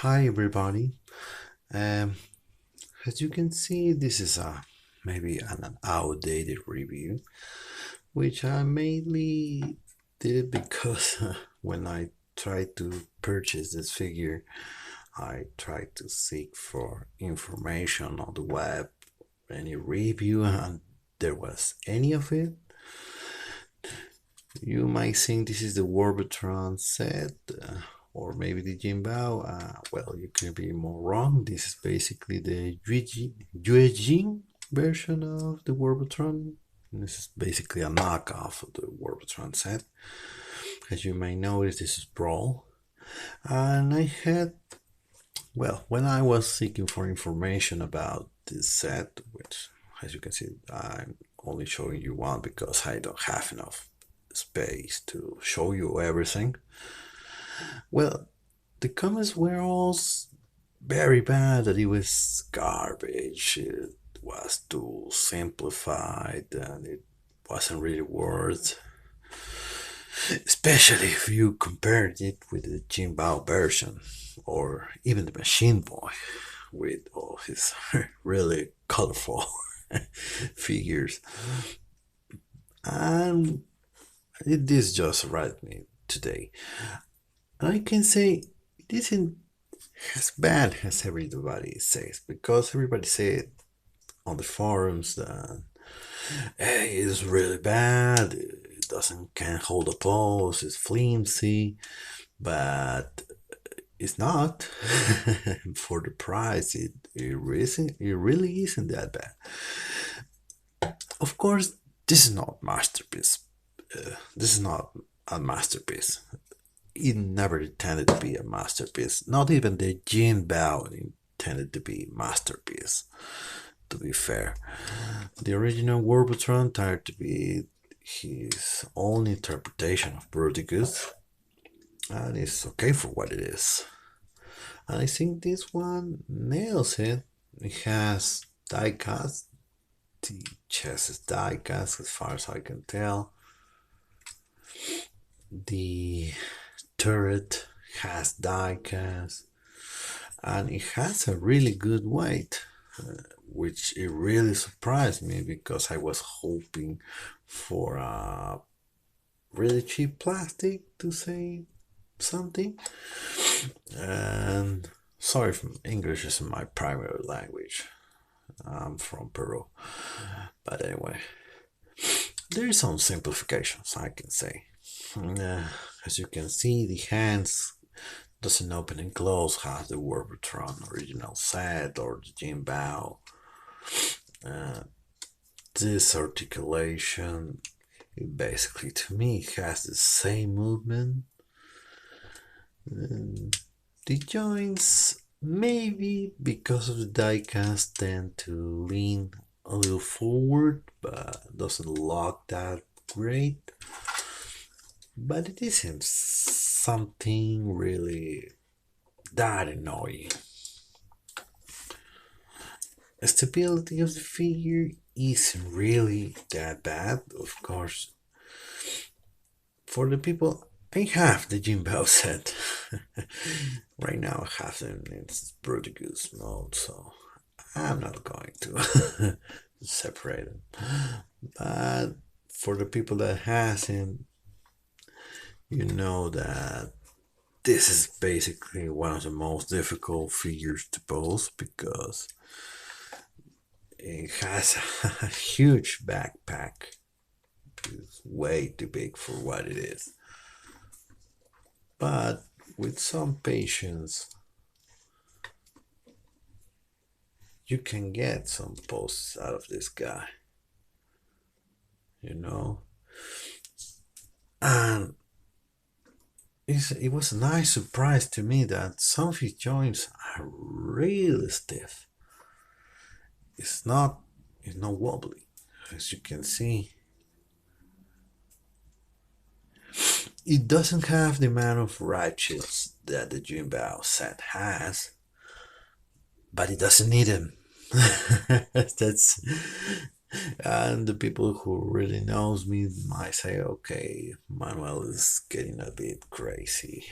Hi everybody. Um, as you can see, this is maybe an outdated review, which I mainly did it because when I tried to purchase this figure, I tried to seek for information on the web, any review, and there was any of it. You might think this is the Warbotron set, or maybe the Jinbao. Well, you could be more wrong. This is basically the Yuexing version of the Warbotron. This is basically a knockoff of the Warbotron set. As you may notice, this is Brawl. And I had, well, when I was seeking for information about this set, which, as you can see, I'm only showing you one because I don't have enough space to show you everything. Well, the comments were all very bad, that it was garbage, it was too simplified, and it wasn't really worth. Especially if you compared it with the Jinbao version, or even the Machine Boy, with all his really colorful figures. And this just arrived me today. I can say it isn't as bad as everybody says, because everybody said on the forums that hey, it's really bad, it doesn't can't hold a pose, it's flimsy, but it's not. For the price, it really isn't that bad. Of course, this is not masterpiece. This is not a masterpiece. It never intended to be a masterpiece. Not even the Jin Bao intended to be a masterpiece, to be fair. The original Warbotron tried to be his own interpretation of Bruticus, and it's okay for what it is. And I think this one nails it. It has diecast. The chest is diecast as far as I can tell. The turret has diecast, and it has a really good weight, which it really surprised me because I was hoping for a really cheap plastic, to say something. And sorry if English isn't my primary language. I'm from Peru. But anyway, there is some simplifications, I can say. As you can see, the hands doesn't open and close has the Warbotron original set or the Jinbao. This articulation, it basically to me has the same movement. The joints, maybe because of the diecast, tend to lean a little forward, but doesn't lock that great. But it isn't something really that annoying. The stability of the figure isn't really that bad, of course. For the people, I have the Jinbao set. Right now I have them in Bruticus mode, so I'm not going to separate them. But for the people that has him, you know that this is basically one of the most difficult figures to pose because it has a huge backpack. It's way too big for what it is. But with some patience, you can get some poses out of this guy. You know? And it was a nice surprise to me that some of his joints are really stiff. It's not wobbly, as you can see. It doesn't have the amount of ratchets that the Jinbao set has, but it doesn't need them. That's And the people who really knows me might say, okay, Manuel is getting a bit crazy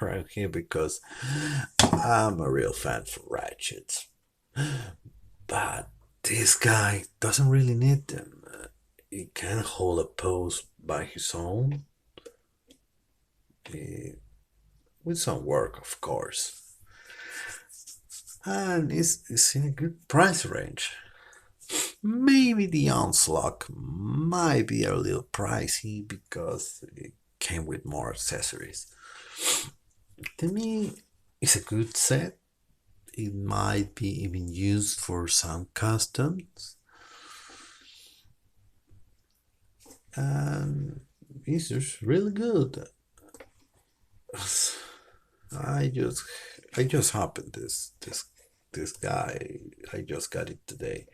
around here because I'm a real fan for ratchets. But this guy doesn't really need them. He can hold a pose by his own, eh, with some work, of course. And it's in a good price range. Maybe the Onslaught might be a little pricey because it came with more accessories. To me, it's a good set. It might be even used for some customs, and it's just really good. I just I just happened this guy. I just got it today,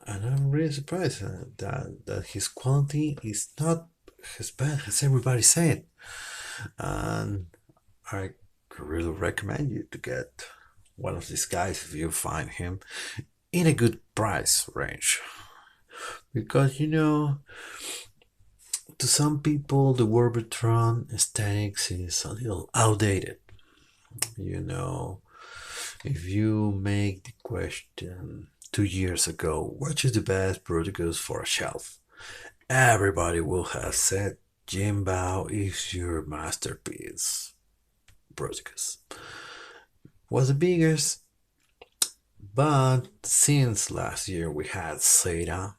and I'm really surprised that his quality is not as bad as everybody said. And I really recommend you to get one of these guys if you find him in a good price range, because to some people the Warbotron aesthetics is a little outdated. You know, if you make the question 2 years ago, which is the best Bruticus for a shelf? Everybody will have said Jimbao is your masterpiece. Bruticus was the biggest, but since last year we had Seda,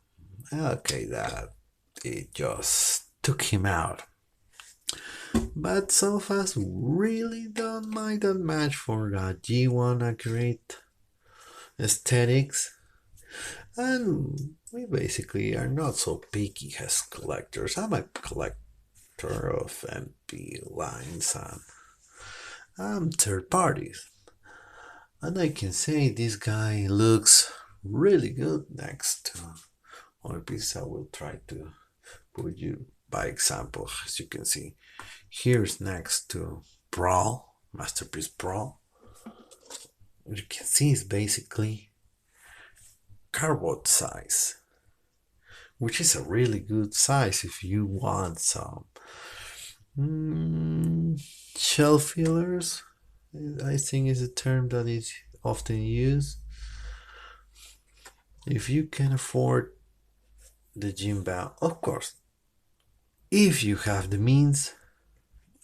okay, that it just took him out. But so fast really don't mind that much for the G1 accurate aesthetics, and we basically are not so picky as collectors. I'm a collector of MP lines and third parties, and I can say this guy looks really good next to other pieces. I will try to put you by example, as you can see. Here's next to Brawl, Masterpiece Brawl. You can see it's basically cardboard size, which is a really good size if you want some shelf fillers. I think is a term that is often used. If you can afford the Jimbao, of course, if you have the means,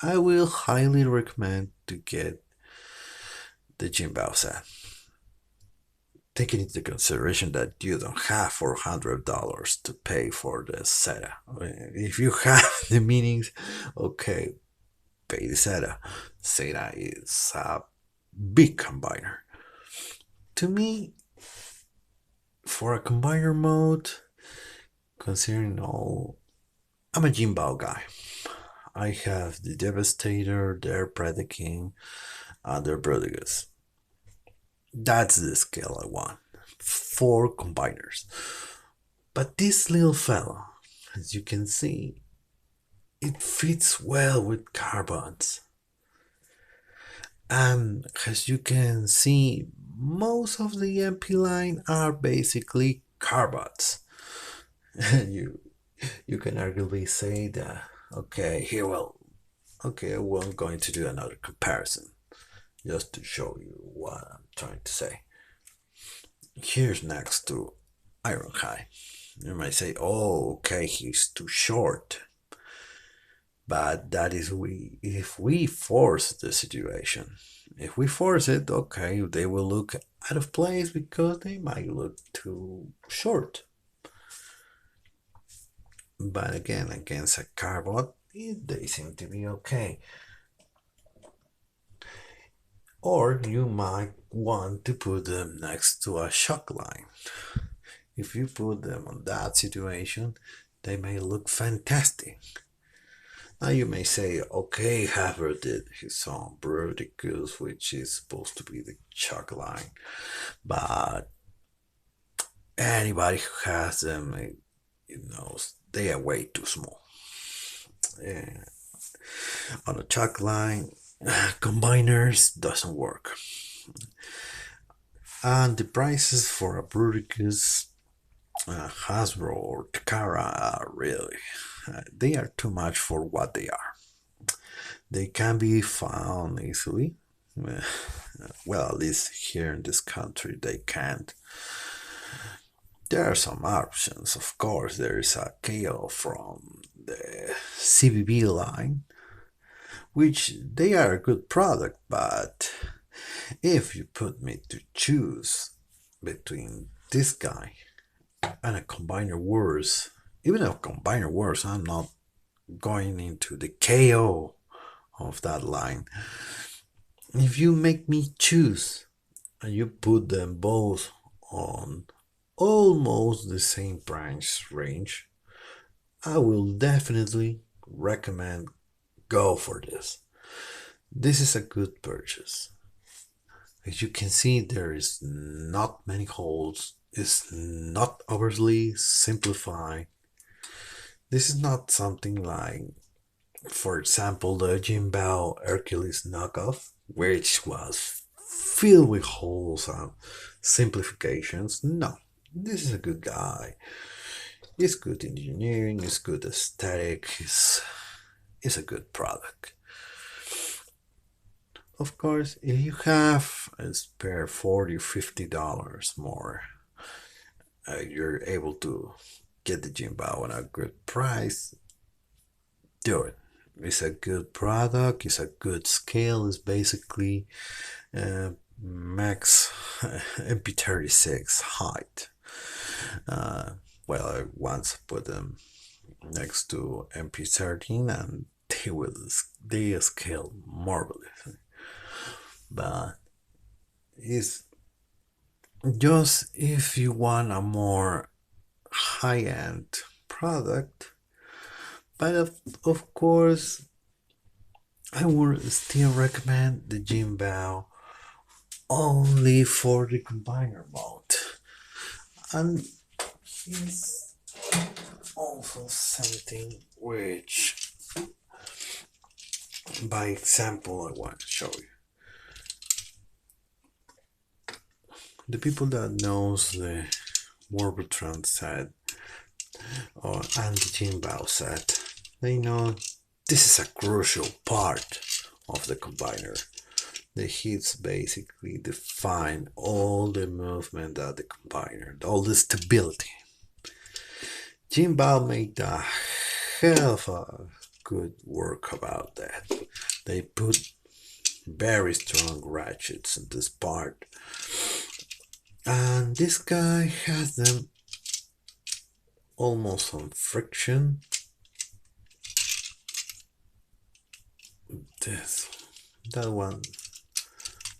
I will highly recommend to get the Jimbao set. Taking into consideration that you don't have $400 to pay for the SETA. If you have the meanings, okay, pay the SETA. SETA is a big combiner. To me, for a combiner mode, considering all, I'm a Jimbao guy. I have the Devastator, their Predaking, and their Prodigus. That's the scale I want. 4 combiners. But this little fellow, as you can see, it fits well with carbons. And as you can see, most of the MP line are basically carbons. you you can arguably say that, okay, here, well, okay, well, I'm going to do another comparison just to show you what I'm trying to say. Here's next to Ironhide. You might say, oh, okay, he's too short. But that is if we force the situation. If we force it, okay, they will look out of place because they might look too short. But again, against a cardboard, they seem to be okay. Or you might want to put them next to a shock line. If you put them on that situation, they may look fantastic. Now you may say, okay, Haver did his own Bruticus, which is supposed to be the shock line, but anybody who has them, knows they are way too small. Yeah. On a shock line, combiners doesn't work. And the prices for a Bruticus Hasbro or Takara, really, they are too much for what they are. They can be found easily. Uh, Well, at least here in this country, they can't. There are some options, of course. There is a KO from the CBB line, which they are a good product, but if you put me to choose between this guy and a combiner wars, even a combiner wars, I'm not going into the KO of that line. If you make me choose and you put them both on almost the same price range, I will definitely recommend go for this. This is a good purchase. As you can see, there is not many holes. It's not overly simplified. This is not something like, for example, the Jimbao Hercules knockoff, which was filled with holes and simplifications. No, this is a good guy. It's good engineering, it's good aesthetic, it's a good product. Of course, if you have a spare $40 or $50 more, you're able to get the Jimbao at a good price, do it. It's a good product, it's a good scale, it's basically max MP36 height. Well, I once put them next to MP13 and they scale marvelously. But it's just if you want a more high-end product. But of course, I would still recommend the Jimbao only for the combiner mode. And here's also something which, by example, I want to show you. The people that knows the Warbotron set and the Jimbao set, they know this is a crucial part of the combiner. The hits basically define all the movement of the combiner, all the stability. Jimbao made a hell of a good work about that. They put very strong ratchets in this part, and this guy has them almost on friction. That one,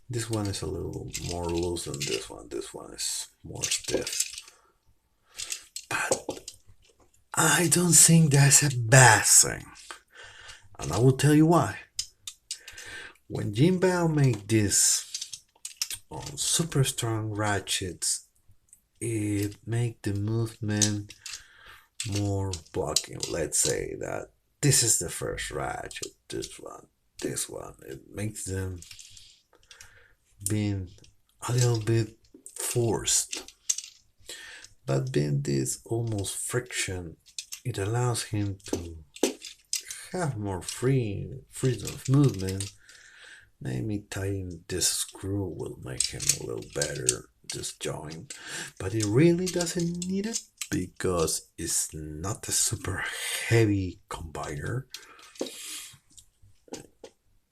this one is a little more loose than this one. This one is more stiff. But I don't think that's a bad thing. And I will tell you why. When Jimbao made this on super strong ratchets, it made the movement more blocking. Let's say that this is the first ratchet, this one. It makes them being a little bit forced. But being this almost friction, it allows him to have more freedom of movement. Maybe tying this screw will make him a little better, this joint, but it really doesn't need it because it's not a super heavy combiner,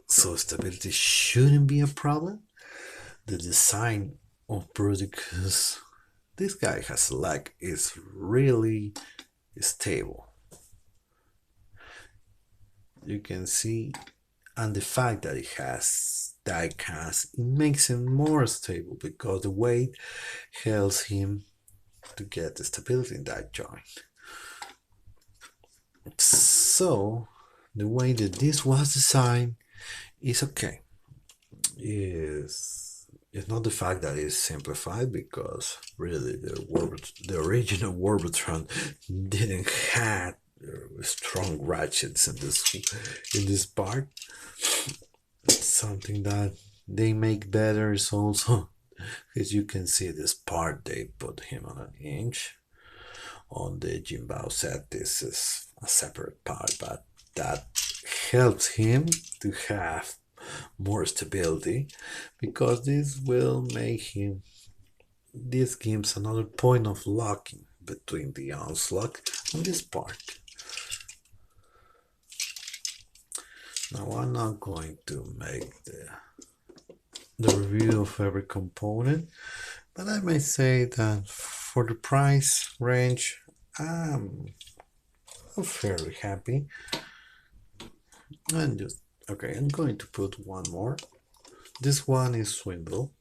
so stability shouldn't be a problem. The design of Bruticus, this guy has a leg, is really stable. You can see, and the fact that it has die cast, it makes him more stable because the weight helps him to get the stability in that joint. So the way that this was designed is okay. It's not the fact that it's simplified, because really the original Warbotron didn't have strong ratchets in this part. Something that they make better is also, as you can see, this part they put him on an inch. on the Jimbao set. This is a separate part, but that helps him to have more stability because this will make him this gives another point of locking between the onslaught and this part. Now I'm not going to make the review of every component, but I may say that for the price range, I'm fairly happy. And just okay, I'm going to put one more. This one is Swindle.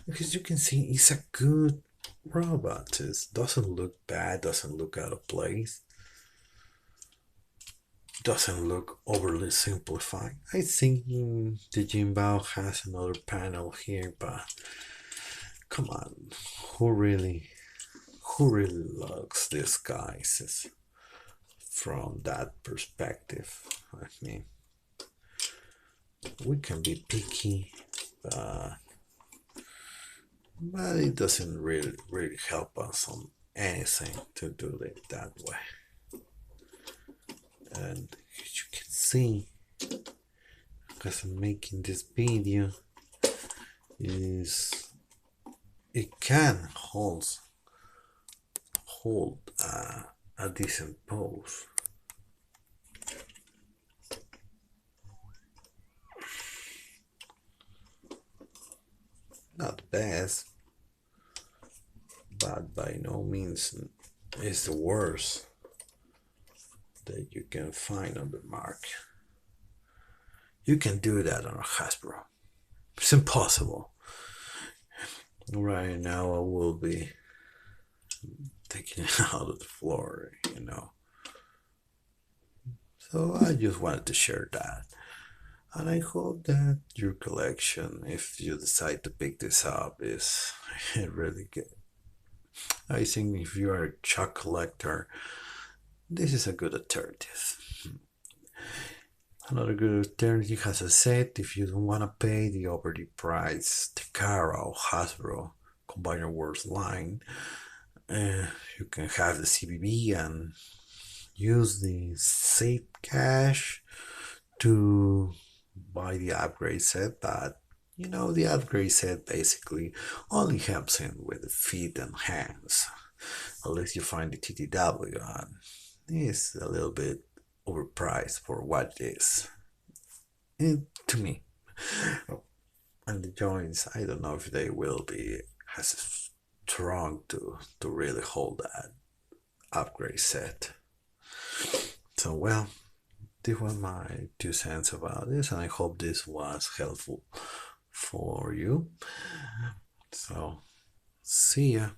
Because you can see it's a good robot. It doesn't look bad, doesn't look out of place, doesn't look overly simplified. I think the Jinbao has another panel here, but come on, who really looks these guys from that perspective? I mean, we can be picky, but it doesn't really help us on anything to do it that way. And as you can see, because I'm making this video, is it can hold a decent pose. Not the best, but by no means is the worst that you can find on the market. You can do that on a Hasbro. It's impossible. Right now I will be taking it out of the floor, So I just wanted to share that. And I hope that your collection, if you decide to pick this up, is really good. I think if you are a Chuck collector, this is a good alternative. Another good alternative, as I said, if you don't want to pay the overly priced Takara or Hasbro Combiner Wars line, you can have the CBB and use the saved cash to buy the upgrade set, but the upgrade set basically only helps him with the feet and hands, unless you find the TTW, and it's a little bit overpriced for what it is, to me. And the joints, I don't know if they will be as strong to really hold that upgrade set. So well, this was my 2 cents about this, and I hope this was helpful for you. So see ya.